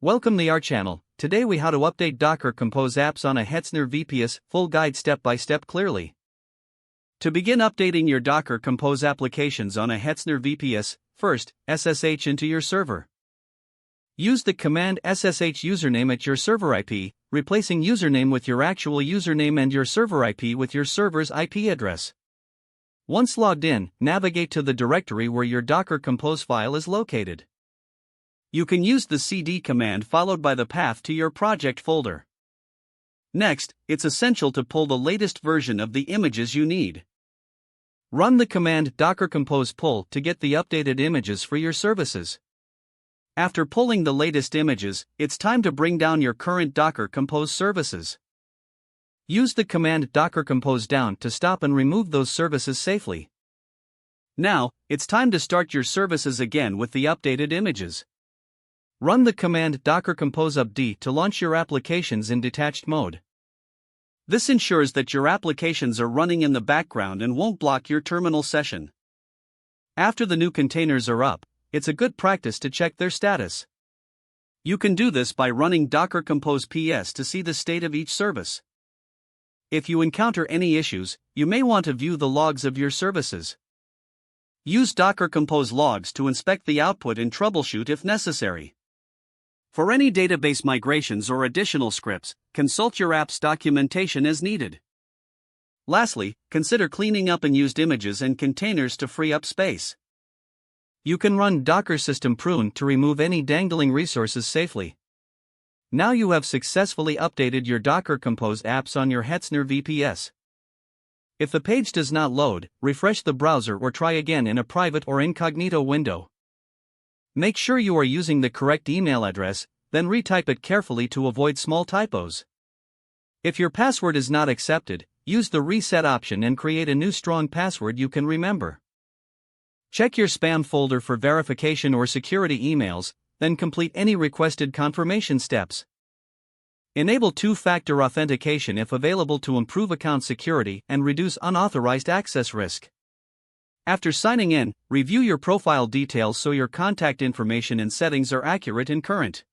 Welcome to our channel. Today we how to update Docker Compose apps on a Hetzner VPS, full guide step by step clearly. To begin updating your Docker Compose applications on a Hetzner VPS, first, SSH into your server. Use the command SSH username at your server IP, replacing username with your actual username and your server IP with your server's IP address. Once logged in, navigate to the directory where your Docker Compose file is located. You can use the cd command followed by the path to your project folder. Next, it's essential to pull the latest version of the images you need. Run the command docker compose pull to get the updated images for your services. After pulling the latest images, it's time to bring down your current Docker Compose services. Use the command docker compose down to stop and remove those services safely. Now, it's time to start your services again with the updated images. Run the command docker compose upd to launch your applications in detached mode. This ensures that your applications are running in the background and won't block your terminal session. After the new containers are up, it's a good practice to check their status. You can do this by running docker compose ps to see the state of each service. If you encounter any issues, you may want to view the logs of your services. Use Docker Compose logs to inspect the output and troubleshoot if necessary. For any database migrations or additional scripts, consult your app's documentation as needed. Lastly, consider cleaning up unused images and containers to free up space. You can run Docker System Prune to remove any dangling resources safely. Now you have successfully updated your Docker Compose apps on your Hetzner VPS. If the page does not load, refresh the browser or try again in a private or incognito window. Make sure you are using the correct email address, then retype it carefully to avoid small typos. If your password is not accepted, use the reset option and create a new strong password you can remember. Check your spam folder for verification or security emails, then complete any requested confirmation steps. Enable two-factor authentication if available to improve account security and reduce unauthorized access risk. After signing in, review your profile details so your contact information and settings are accurate and current.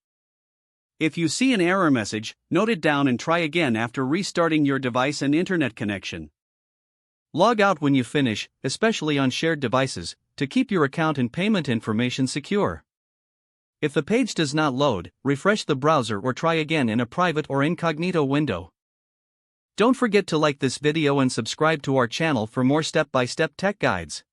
If you see an error message, note it down and try again after restarting your device and internet connection. Log out when you finish, especially on shared devices, to keep your account and payment information secure. If the page does not load, refresh the browser or try again in a private or incognito window. Don't forget to like this video and subscribe to our channel for more step-by-step tech guides.